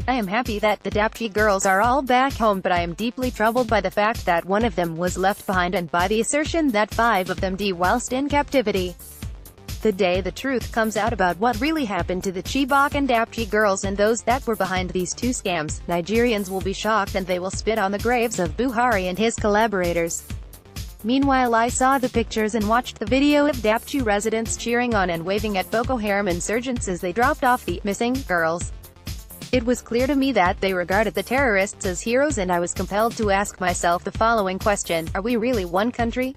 I am happy that the Dapchi girls are all back home, but I am deeply troubled by the fact that one of them was left behind and by the assertion that 5 of them died whilst in captivity. The day the truth comes out about what really happened to the Chibok and Dapchi girls and those that were behind these 2 scams, Nigerians will be shocked and they will spit on the graves of Buhari and his collaborators. Meanwhile, I saw the pictures and watched the video of Dapchi residents cheering on and waving at Boko Haram insurgents as they dropped off the missing girls. It was clear to me that they regarded the terrorists as heroes, and I was compelled to ask myself the following question: are we really one country?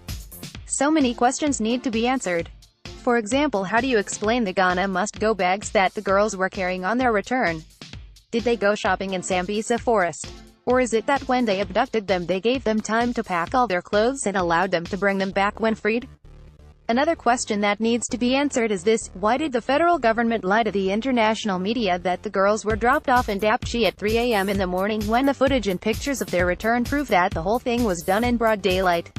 So many questions need to be answered. For example, how do you explain the Ghana must-go bags that the girls were carrying on their return? Did they go shopping in Sambisa Forest? Or is it that when they abducted them they gave them time to pack all their clothes and allowed them to bring them back when freed? Another question that needs to be answered is this: why did the federal government lie to the international media that the girls were dropped off in Dapchi at 3 a.m. in the morning when the footage and pictures of their return prove that the whole thing was done in broad daylight?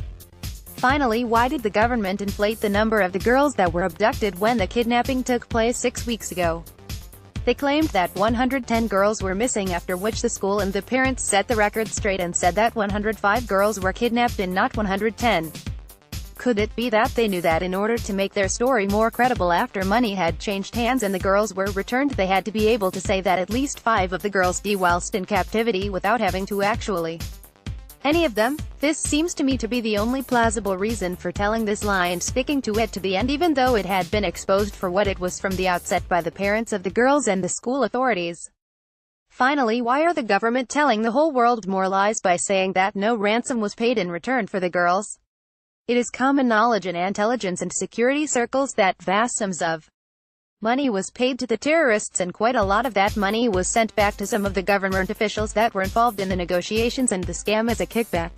Finally, why did the government inflate the number of the girls that were abducted when the kidnapping took place 6 weeks ago? They claimed that 110 girls were missing, after which the school and the parents set the record straight and said that 105 girls were kidnapped and not 110. Could it be that they knew that in order to make their story more credible after money had changed hands and the girls were returned, they had to be able to say that at least 5 of the girls died whilst in captivity without having to actually any of them? This seems to me to be the only plausible reason for telling this lie and sticking to it to the end, even though it had been exposed for what it was from the outset by the parents of the girls and the school authorities. Finally, why are the government telling the whole world more lies by saying that no ransom was paid in return for the girls? It is common knowledge in intelligence and security circles that vast sums of money was paid to the terrorists, and quite a lot of that money was sent back to some of the government officials that were involved in the negotiations and the scam as a kickback.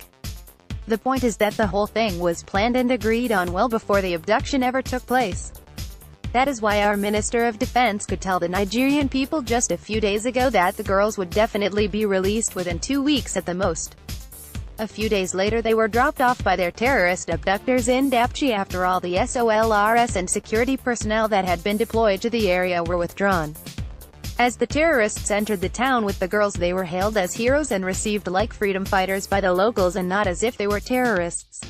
The point is that the whole thing was planned and agreed on well before the abduction ever took place. That is why our Minister of Defense could tell the Nigerian people just a few days ago that the girls would definitely be released within 2 weeks at the most. A few days later they were dropped off by their terrorist abductors in Dapchi after all the SOLRS and security personnel that had been deployed to the area were withdrawn. As the terrorists entered the town with the girls, they were hailed as heroes and received like freedom fighters by the locals and not as if they were terrorists.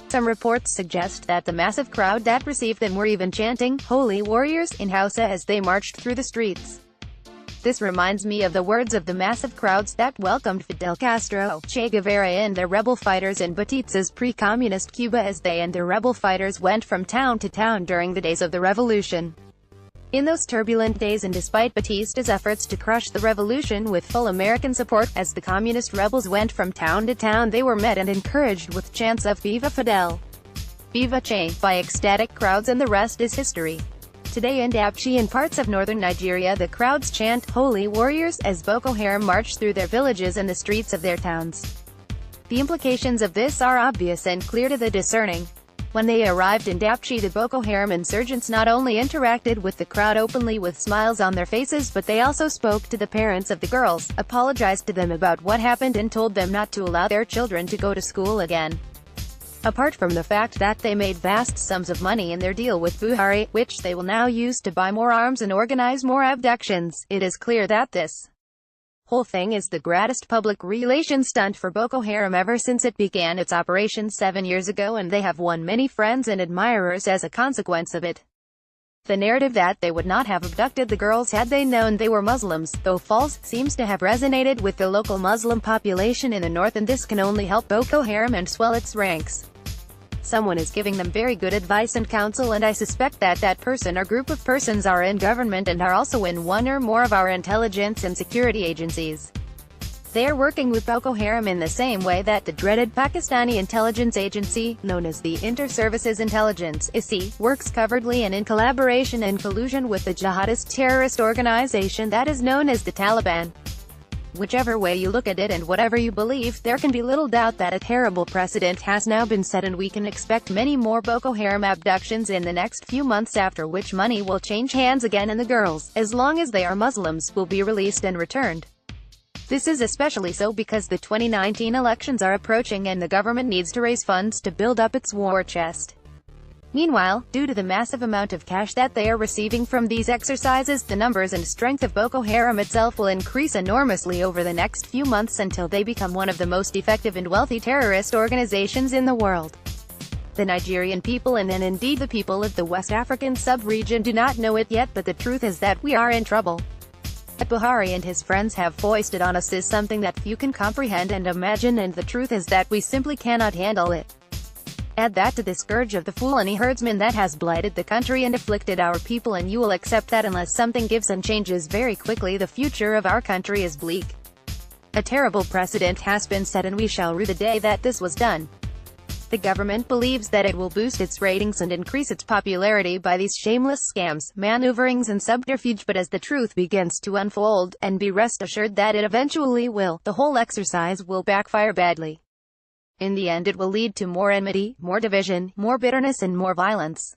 Some reports suggest that the massive crowd that received them were even chanting "Holy Warriors" in Hausa as they marched through the streets. This reminds me of the words of the massive crowds that welcomed Fidel Castro, Che Guevara and their rebel fighters in Batista's pre-communist Cuba as they and their rebel fighters went from town to town during the days of the revolution. In those turbulent days, and despite Batista's efforts to crush the revolution with full American support, as the communist rebels went from town to town, they were met and encouraged with chants of "Viva Fidel! Viva Che!" by ecstatic crowds, and the rest is history. Today in Dapchi and parts of northern Nigeria, the crowds chant "Holy Warriors" as Boko Haram march through their villages and the streets of their towns. The implications of this are obvious and clear to the discerning. When they arrived in Dapchi, the Boko Haram insurgents not only interacted with the crowd openly with smiles on their faces, but they also spoke to the parents of the girls, apologized to them about what happened and told them not to allow their children to go to school again. Apart from the fact that they made vast sums of money in their deal with Buhari, which they will now use to buy more arms and organize more abductions, it is clear that this whole thing is the greatest public relations stunt for Boko Haram ever since it began its operation 7 years ago, and they have won many friends and admirers as a consequence of it. The narrative that they would not have abducted the girls had they known they were Muslims, though false, seems to have resonated with the local Muslim population in the north, and this can only help Boko Haram and swell its ranks. Someone is giving them very good advice and counsel, and I suspect that that person or group of persons are in government and are also in one or more of our intelligence and security agencies. They are working with Boko Haram in the same way that the dreaded Pakistani intelligence agency, known as the Inter-Services Intelligence (ISI), works covertly and in collaboration and collusion with the jihadist terrorist organization that is known as the Taliban. Whichever way you look at it and whatever you believe, there can be little doubt that a terrible precedent has now been set, and we can expect many more Boko Haram abductions in the next few months, after which money will change hands again and the girls, as long as they are Muslims, will be released and returned. This is especially so because the 2019 elections are approaching and the government needs to raise funds to build up its war chest. Meanwhile, due to the massive amount of cash that they are receiving from these exercises, the numbers and strength of Boko Haram itself will increase enormously over the next few months until they become one of the most effective and wealthy terrorist organizations in the world. The Nigerian people and indeed the people of the West African sub-region do not know it yet, but the truth is that we are in trouble. What Buhari and his friends have foisted on us is something that few can comprehend and imagine, and the truth is that we simply cannot handle it. Add that to the scourge of the Fulani herdsmen that has blighted the country and afflicted our people, and you will accept that unless something gives and changes very quickly, the future of our country is bleak. A terrible precedent has been set, and we shall rue the day that this was done. The government believes that it will boost its ratings and increase its popularity by these shameless scams, maneuverings and subterfuge, but as the truth begins to unfold, and be rest assured that it eventually will, the whole exercise will backfire badly. In the end, it will lead to more enmity, more division, more bitterness and more violence.